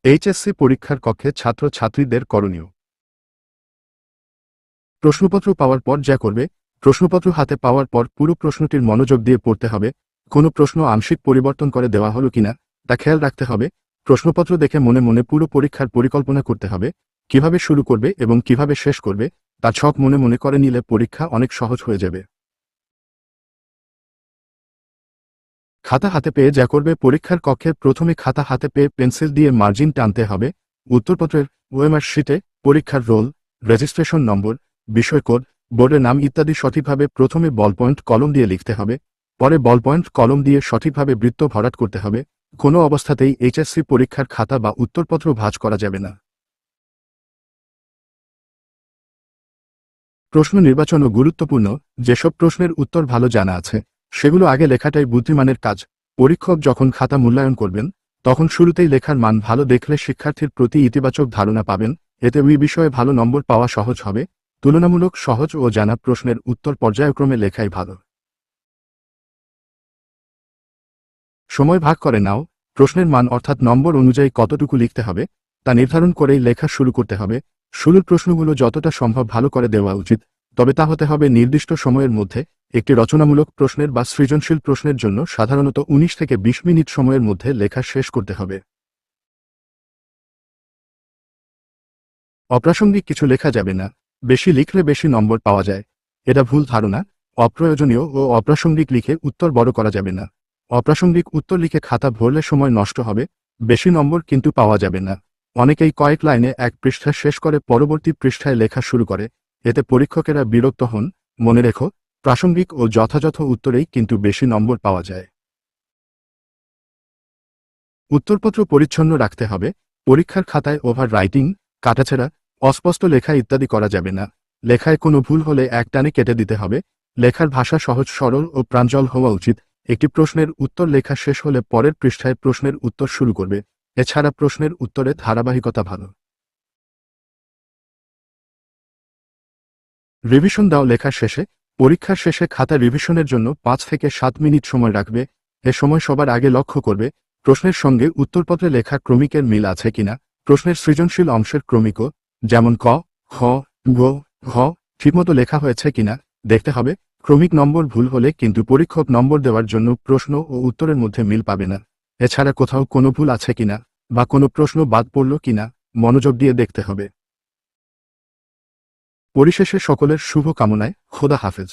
HSC পরীক্ষার কক্ষে ছাত্রছাত্রীদের করণীয়। প্রশ্নপত্র পাওয়ার পর যা করবে, প্রশ্নপত্র হাতে পাওয়ার পর পুরো প্রশ্নটির মনোযোগ দিয়ে পড়তে হবে। কোনো প্রশ্ন আংশিক পরিবর্তন করে দেওয়া হলো কিনা তা খেয়াল রাখতে হবে। প্রশ্নপত্র দেখে মনে মনে পুরো পরীক্ষার পরিকল্পনা করতে হবে। কিভাবে শুরু করবে এবং কিভাবে শেষ করবে তা ছক মনে মনে করে নিলে পরীক্ষা অনেক সহজ হয়ে যাবে। খাতা হাতে পেয়ে যা করবে, পরীক্ষার কক্ষে প্রথমে খাতা হাতে পেয়ে পেন্সিল দিয়ে মার্জিন টানতে হবে। উত্তরপত্রের ওএমআর শিটে পরীক্ষার রোল, রেজিস্ট্রেশন নম্বর, বিষয় কোড, বোর্ডের নাম ইত্যাদি সঠিকভাবে প্রথমে বল পয়েন্ট কলম দিয়ে লিখতে হবে। পরে বল পয়েন্ট কলম দিয়ে সঠিকভাবে বৃত্ত ভরাট করতে হবে। কোনো অবস্থাতেই এইচএসসি পরীক্ষার খাতা বা উত্তরপত্র ভাঁজ করা যাবে না। প্রশ্ন নির্বাচনও গুরুত্বপূর্ণ। যেসব প্রশ্নের উত্তর ভালো জানা আছে সেগুলো আগে লেখাটাই বুদ্ধিমানের কাজ। পরীক্ষক যখন খাতা মূল্যায়ন করবেন তখন শুরুতেই লেখার মান ভালো দেখলে শিক্ষার্থীর প্রতি ইতিবাচক ধারণা পাবেন। এতে ওই বিষয়ে ভালো নম্বর পাওয়া সহজ হবে। তুলনামূলক সহজ ও জানা প্রশ্নের উত্তর পর্যায়ক্রমে লেখাই ভালো। সময় ভাগ করে নাও। প্রশ্নের মান অর্থাৎ নম্বর অনুযায়ী কতটুকু লিখতে হবে তা নির্ধারণ করেই লেখা শুরু করতে হবে। শুরুর প্রশ্নগুলো যতটা সম্ভব ভালো করে দেওয়া উচিত, তবে তা হতে হবে নির্দিষ্ট সময়ের মধ্যে। একটি রচনামূলক প্রশ্নের বা সৃজনশীল প্রশ্নের জন্য সাধারণত 19 থেকে 20 মিনিট সময়ের মধ্যে লেখা শেষ করতে হবে। অপ্রাসঙ্গিক কিছু লেখা যাবে না। বেশি লিখলে বেশি নম্বর পাওয়া যায়, এটা ভুল ধারণা। অপ্রয়োজনীয় ও অপ্রাসঙ্গিক লিখে উত্তর বড় করা যাবে না। অপ্রাসঙ্গিক উত্তর লিখে খাতা ভরলে সময় নষ্ট হবে, বেশি নম্বর কিন্তু পাওয়া যাবে না। অনেকেই কয়েক লাইনে এক পৃষ্ঠা শেষ করে পরবর্তী পৃষ্ঠায় লেখা শুরু করে, এতে পরীক্ষকেরা বিরক্ত হন। মনে রেখো, প্রাসঙ্গিক ও যথাযথ উত্তরেই কিন্তু বেশি নম্বর পাওয়া যায়। উত্তরপত্র পরিচ্ছন্ন রাখতে হবে। পরীক্ষার খাতায় ওভার রাইটিং, কাটাছেঁড়া, অস্পষ্ট লেখা ইত্যাদি করা যাবে না। লেখায় কোনো ভুল হলে একটানে কেটে দিতে হবে। লেখার ভাষা সহজ সরল ও প্রাঞ্জল হওয়া উচিত। একটি প্রশ্নের উত্তর লেখা শেষ হলে পরের পৃষ্ঠায় প্রশ্নের উত্তর শুরু করবে। এছাড়া প্রশ্নের উত্তরে ধারাবাহিকতা ভালো। রিভিশন দাও লেখার শেষে। পরীক্ষার শেষে খাতা রিভিশনের জন্য 5 থেকে 7 মিনিট সময় রাখবে। এ সময় সবার আগে লক্ষ্য করবে প্রশ্নের সঙ্গে উত্তরপত্রে লেখা ক্রমিকের মিল আছে কিনা। প্রশ্নের সৃজনশীল অংশের ক্রমিকও, যেমন ক, খ, গ, ঘ ঠিকমতো লেখা হয়েছে কিনা দেখতে হবে। ক্রমিক নম্বর ভুল হলে কিন্তু পরীক্ষক নম্বর দেওয়ার জন্য প্রশ্ন ও উত্তরের মধ্যে মিল পাবে না। এছাড়া কোথাও কোনো ভুল আছে কিনা বা কোনো প্রশ্ন বাদ পড়ল কিনা মনোযোগ দিয়ে দেখতে হবে। পরিশেষে সকলের শুভ কামনায় খোদা হাফেজ।